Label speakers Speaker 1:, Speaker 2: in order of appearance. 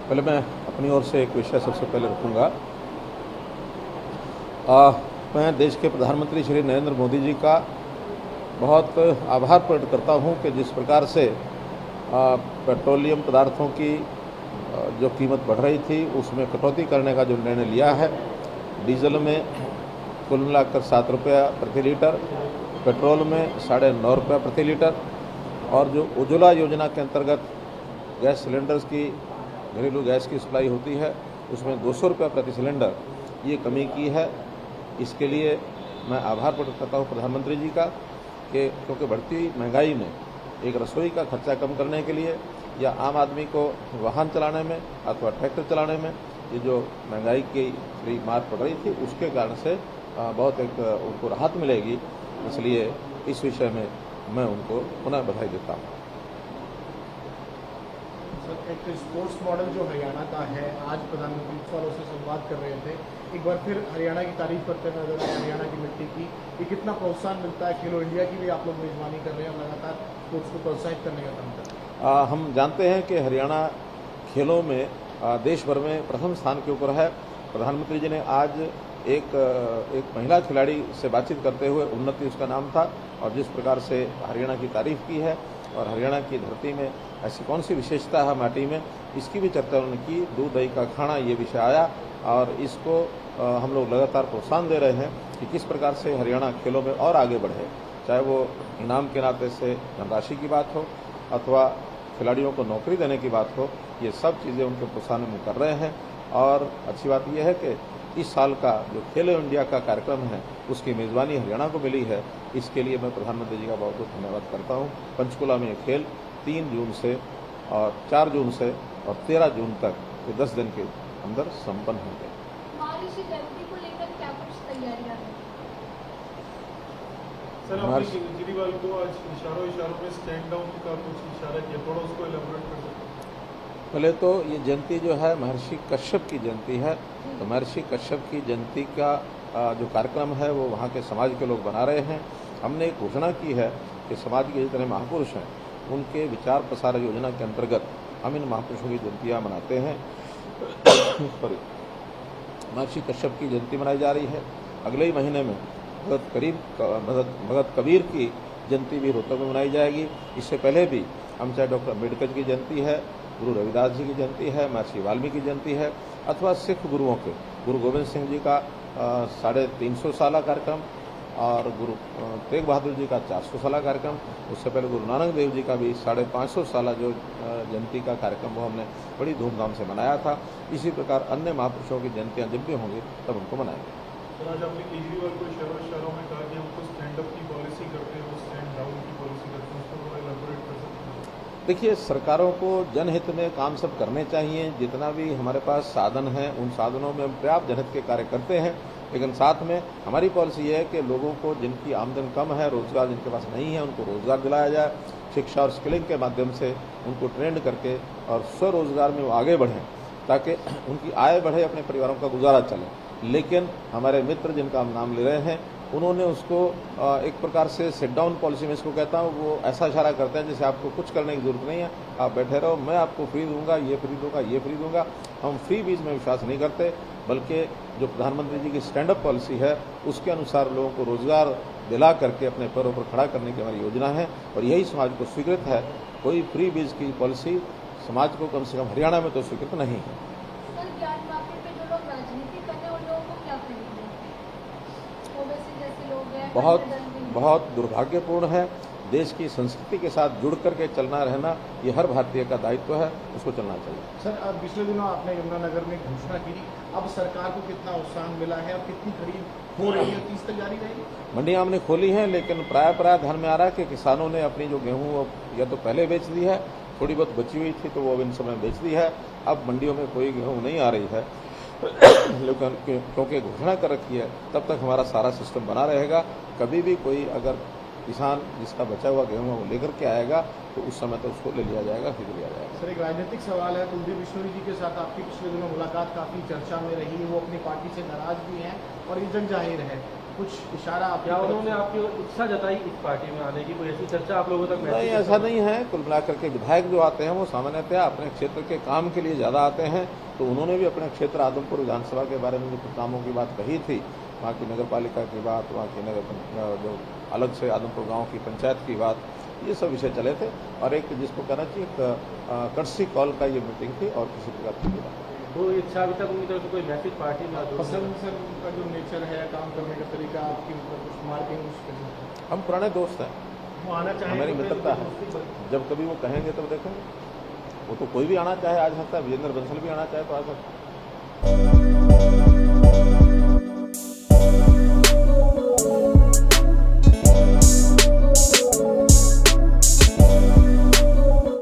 Speaker 1: पहले मैं अपनी ओर से एक विषय सबसे पहले रखूँगा। मैं देश के प्रधानमंत्री श्री नरेंद्र मोदी जी का बहुत आभार प्रकट करता हूँ कि जिस प्रकार से पेट्रोलियम पदार्थों की जो कीमत बढ़ रही थी उसमें कटौती करने का जो निर्णय लिया है। डीजल में कुल मिलाकर 7 रुपया प्रति लीटर, पेट्रोल में 9.5 रुपया प्रति लीटर, और जो उज्ज्वला योजना के अंतर्गत गैस सिलेंडर्स की घरेलू गैस की सप्लाई होती है उसमें 200 रुपया प्रति सिलेंडर ये कमी की है। इसके लिए मैं आभार प्रकट करता हूँ प्रधानमंत्री जी का कि क्योंकि बढ़ती महंगाई में एक रसोई का खर्चा कम करने के लिए या आम आदमी को वाहन चलाने में अथवा ट्रैक्टर चलाने में ये जो महंगाई की मार पड़ रही थी उसके कारण से बहुत एक उनको राहत मिलेगी। इसलिए इस विषय में मैं उनको पुनः बधाई देता हूँ।
Speaker 2: एक स्पोर्ट्स मॉडल जो हरियाणा का है, आज प्रधानमंत्री इस वालों से संवाद कर रहे थे, एक बार फिर हरियाणा की तारीफ करते नजर आए, हरियाणा की मिट्टी की। ये कितना प्रोत्साहन मिलता है? खेलो इंडिया की भी आप लोग मेजबानी कर रहे हैं और लगातार स्पोर्ट्स को प्रोत्साहित करने का काम कर रहे हैं।
Speaker 1: हम जानते हैं कि हरियाणा खेलों में देश भर में प्रथम स्थान के ऊपर है। प्रधानमंत्री जी ने आज एक महिला खिलाड़ी से बातचीत करते हुए उन्नति उसका नाम था, और जिस प्रकार से हरियाणा की तारीफ की है और हरियाणा की धरती में ऐसी कौन सी विशेषता है माटी में, इसकी भी चर्चा उन्होंने की। दूध दही का खाना ये विषय आया और इसको हम लोग लगातार प्रोत्साहन दे रहे हैं कि किस प्रकार से हरियाणा खेलों में और आगे बढ़े, चाहे वो इनाम के नाते से धनराशि की बात हो अथवा खिलाड़ियों को नौकरी देने की बात हो। ये सब चीज़ें उनके प्रोत्साहन में कर रहे हैं। और अच्छी बात यह है कि इस साल का जो खेलो इंडिया का कार्यक्रम है उसकी मेज़बानी हरियाणा को मिली है। इसके लिए मैं प्रधानमंत्री जी का बहुत बहुत धन्यवाद करता हूँ। पंचकुला में ये खेल 3 जून से और 4 जून से और 13 जून तक ये 10 दिन के अंदर संपन्न होंगे।
Speaker 3: महर्षि जयंती को लेकर क्या कुछ तैयारियां हैं?
Speaker 4: सर, आपने केजरीवाल को आज इशारों में स्टैंड डाउन का कुछ इशारा किया, थोड़ा उसको एलैबोरेट कर सकते हैं?
Speaker 1: पहले तो ये जयंती जो है महर्षि कश्यप की जयंती है, तो महर्षि कश्यप की जयंती का जो कार्यक्रम है वो वहाँ के समाज के लोग बना रहे हैं। हमने एक घोषणा की है कि समाज के जितने महापुरुष हैं उनके विचार प्रसार योजना के अंतर्गत हम इन महापुरुषों की जयंतियाँ मनाते हैं। महर्षि कश्यप की जयंती मनाई जा रही है। अगले ही महीने में भगत कबीर की जयंती भी रोहतक में मनाई जाएगी। इससे पहले भी हम चाहे डॉक्टर अम्बेडकर की जयंती है, गुरु रविदास जी की जयंती है, महर्षि वाल्मीकि की जयंती है, अथवा सिख गुरुओं के गुरु गोविंद सिंह जी का 350 साला कार्यक्रम और गुरु तेग बहादुर जी का 400 साला कार्यक्रम, उससे पहले गुरु नानक देव जी का भी 550 साला जो जयंती का कार्यक्रम वो हमने बड़ी धूमधाम से मनाया था। इसी प्रकार अन्य महापुरुषों की जयंतियाँ जब भी होंगी तब उनको मनाएंगे।
Speaker 4: तो आज आपने केजरीवाल को इशारों में कहा कि हमको स्टैंड अप की पॉलिसी करते हैं, वो स्टैंड डाउन की पॉलिसी करते हैं, उसको थोड़ा एलैबोरेट कर सकते हैं?
Speaker 1: देखिए, सरकारों को जनहित में काम सब करने चाहिए। जितना भी हमारे पास साधन हैं उन साधनों में हम पर्याप्त जनहित के कार्य करते हैं, लेकिन साथ में हमारी पॉलिसी ये है कि लोगों को जिनकी आमदन कम है, रोजगार जिनके पास नहीं है, उनको रोजगार दिलाया जाए। शिक्षा और स्किलिंग के माध्यम से उनको ट्रेंड करके और स्वरोजगार में वो आगे बढ़ें ताकि उनकी आय बढ़े, अपने परिवारों का गुजारा चले। लेकिन हमारे मित्र जिनका हम नाम ले रहे हैं उन्होंने उसको एक प्रकार से सेट डाउन पॉलिसी में इसको कहता हूँ, वो ऐसा इशारा करते हैं जैसे आपको कुछ करने की जरूरत नहीं है, आप बैठे रहो, मैं आपको फ्री दूंगा, ये फ्री दूंगा, ये फ्री दूंगा। हम फ्री बीज में विश्वास नहीं करते, बल्कि जो प्रधानमंत्री जी की स्टैंड अप पॉलिसी है उसके अनुसार लोगों को रोजगार दिला करके अपने पैरों पर खड़ा करने की हमारी योजना है और यही समाज को स्वीकृत है। कोई फ्री बीज की पॉलिसी समाज को कम से कम हरियाणा में तो स्वीकृत नहीं है। बहुत दुर्भाग्यपूर्ण है। देश की संस्कृति के साथ जुड़ करके चलना रहना ये हर भारतीय का दायित्व है, उसको चलना चाहिए।
Speaker 2: सर, अब पिछले दिनों आपने यमुनानगर में घोषणा की, अब सरकार को कितना उत्साह मिला है और कितनी खरीद हो रही है, 30 तक जारी रहेगी?
Speaker 1: मंडियां हमने खोली हैं, लेकिन प्राय ध्यान में आ रहा है कि किसानों ने अपनी जो गेहूँ या तो पहले बेच दी है, थोड़ी बहुत बची हुई थी तो वो अब इन समय बेच दी है। अब मंडियों में कोई गेहूँ नहीं आ रही है, लेकिन क्योंकि घोषणा कर रखी है तब तक हमारा सारा सिस्टम बना रहेगा। कभी भी कोई अगर किसान जिसका बचा हुआ गेहूँ वो लेकर के आएगा तो उस समय तो उसको ले लिया जाएगा, फिर लिया जाएगा।
Speaker 2: सर, एक राजनीतिक सवाल है, कुलदीप बिश्नोई जी के साथ आपकी पिछले दिनों मुलाकात काफ़ी चर्चा में रही, वो अपनी पार्टी से नाराज भी हैं और ये जग जाहिर है। कुछ इशारा
Speaker 5: क्या उन्होंने आपकी इच्छा जताई इस पार्टी में आने की? कोई ऐसी चर्चा आप लोगों तक
Speaker 1: नहीं, ऐसा नहीं है। कुल मिलाकर के विधायक जो आते हैं वो सामान्यतः अपने क्षेत्र के काम के लिए ज़्यादा आते हैं। तो उन्होंने भी अपने क्षेत्र आदमपुर विधानसभा के बारे में जो कुछ कामों की बात कही थी, वहाँ की नगर पालिका की बात, वहाँ की जो अलग से आदमपुर गाँव की पंचायत की बात, ये सब विषय चले थे। और एक जिसको कहना चाहिए एक कर्सी कॉल का ये मीटिंग थी और किसी प्रकार की बात।
Speaker 5: तो इच्छा अभी तक उनकी तरफ से कोई मैसेज पार्टी में
Speaker 2: पसंद सर उनका जो नेचर है, काम करने का तरीका, आपकी मतलब कुछ मार्किंग?
Speaker 1: हम पुराने दोस्त हैं,
Speaker 2: वो आना चाहें
Speaker 1: हमारी
Speaker 2: तो
Speaker 1: मित्रता है। जब कभी वो कहेंगे तब देखेंगे। वो तो कोई भी आना चाहे आ सकता है, विजेंद्र बंसल भी आना चाहे तो आ सकता है।